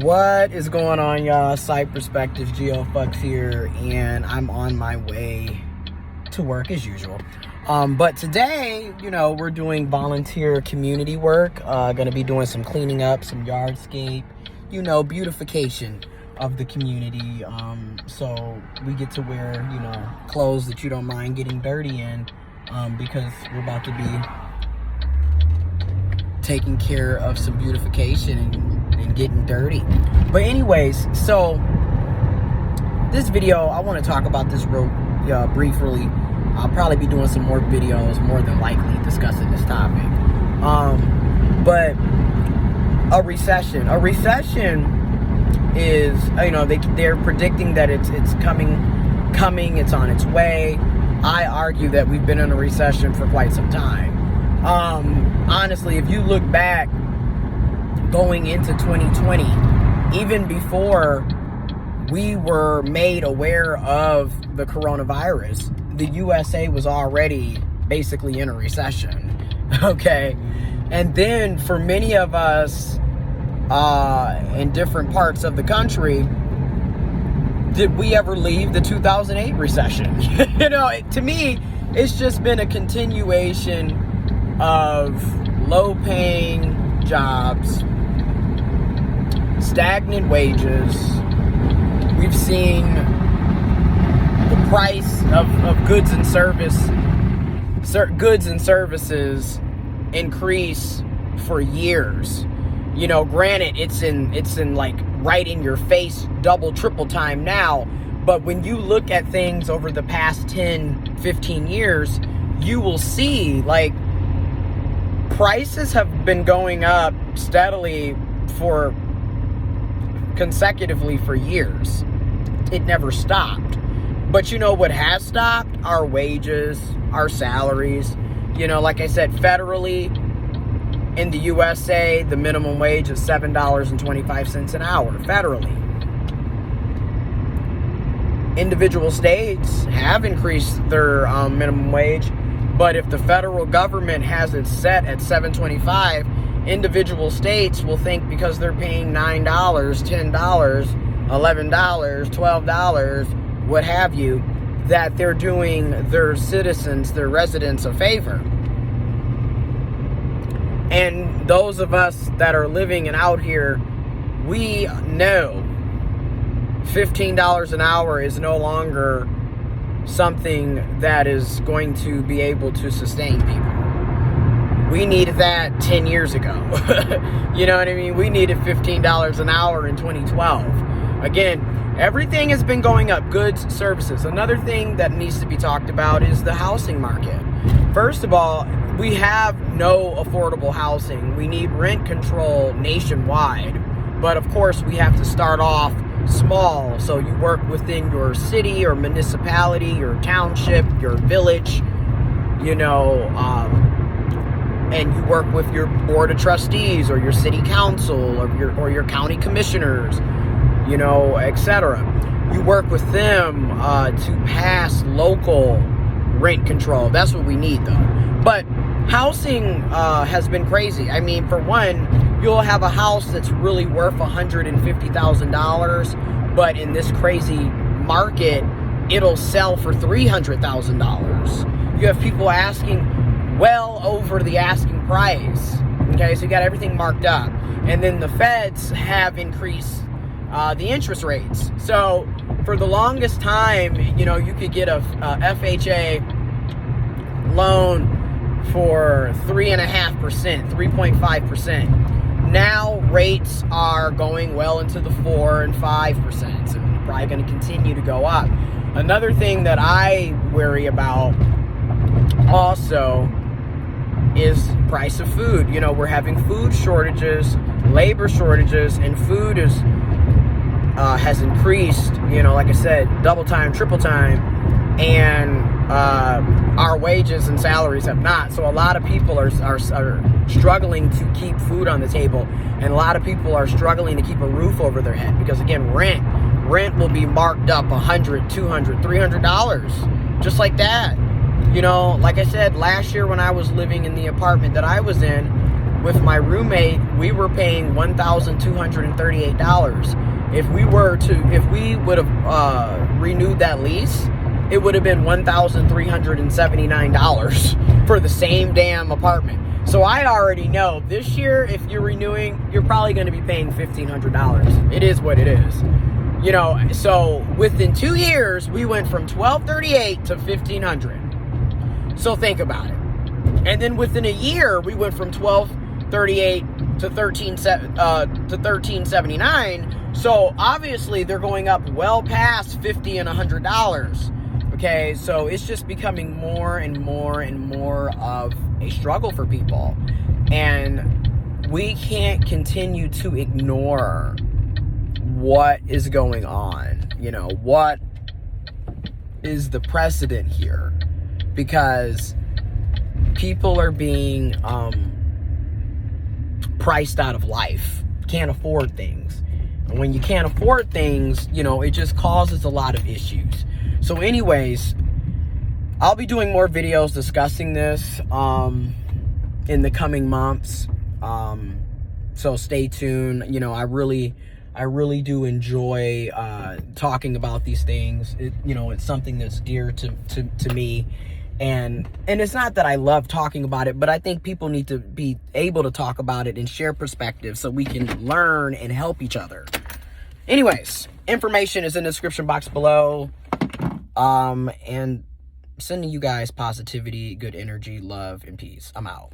What is going on, y'all? Site Perspective GeoFucks here, and I'm on my way to work as usual. But today, we're doing volunteer community work. Gonna be doing some cleaning up, some yardscape, beautification of the community. So we get to wear, clothes that you don't mind getting dirty in, because we're about to be taking care of some beautification and getting dirty. But anyways, so this video, I want to talk about this real briefly. I'll probably be doing some more videos, more than likely, discussing this topic. But a recession is, they're predicting that it's coming, it's on its way. I argue that we've been in a recession for quite some time. Honestly, if you look back going into 2020, even before we were made aware of the coronavirus, the USA was already basically in a recession. Okay. And then for many of us in different parts of the country, did we ever leave the 2008 recession? To me, it's just been a continuation of low-paying jobs, stagnant wages. We've seen the price of goods and services increase for years. Granted, it's in like right in your face, double, triple time now. But when you look at things over the past 10, 15 years, you will see like prices have been going up steadily consecutively for years. It never stopped. But what has stopped? Our wages, our salaries. Like I said, federally, in the USA, the minimum wage is $7.25 an hour, federally. Individual states have increased their minimum wage, but if the federal government has it set at $7.25, individual states will think because they're paying $9, $10, $11, $12, what have you, that they're doing their citizens, their residents, a favor. And those of us that are living and out here, we know $15 an hour is no longer something that is going to be able to sustain people. We needed that 10 years ago. You know what I mean? We needed $15 an hour in 2012. Again, everything has been going up, goods, services. Another thing that needs to be talked about is the housing market. First of all, we have no affordable housing. We need rent control nationwide. But of course, we have to start off small. So you work within your city or municipality, your township, your village, and you work with your board of trustees or your city council or your county commissioners, etc. You work with them to pass local rent control. That's what we need, though. But housing has been crazy. I mean, for one, you'll have a house that's really worth $150,000, but in this crazy market, it'll sell for $300,000. You have people asking well over the asking price. Okay, so you got everything marked up. And then the feds have increased the interest rates. So for the longest time, you could get a FHA loan for 3.5%, 3.5%. Now rates are going well into the 4 and 5%, and probably going to continue to go up. Another thing that I worry about also is price of food. We're having food shortages, labor shortages, and food has increased, like I said, double time, triple time, and our wages and salaries have not. So a lot of people are struggling to keep food on the table, and a lot of people are struggling to keep a roof over their head because, again, rent will be marked up $100, $200, $300, just like that. Like I said, last year when I was living in the apartment that I was in, with my roommate, we were paying $1,238. If we would have renewed that lease, it would have been $1,379 for the same damn apartment. So I already know this year, if you're renewing, you're probably going to be paying $1,500. It is what it is. You know, so within 2 years, we went from $1,238 to $1,500. So think about it. And then within a year, we went from $1,238 to $1,379. So obviously, they're going up well past $50 and $100. Okay, so it's just becoming more and more and more of a struggle for people. And we can't continue to ignore what is going on. You know, what is the precedent here? Because people are being priced out of life. Can't afford things. And when you can't afford things, you know, it just causes a lot of issues. So anyways, I'll be doing more videos discussing this in the coming months. So stay tuned. You know, I really do enjoy talking about these things. You know, it's something that's dear to me. And it's not that I love talking about it, but I think people need to be able to talk about it and share perspectives so we can learn and help each other. Anyways, information is in the description box below. And sending you guys positivity, good energy, love, and peace. I'm out.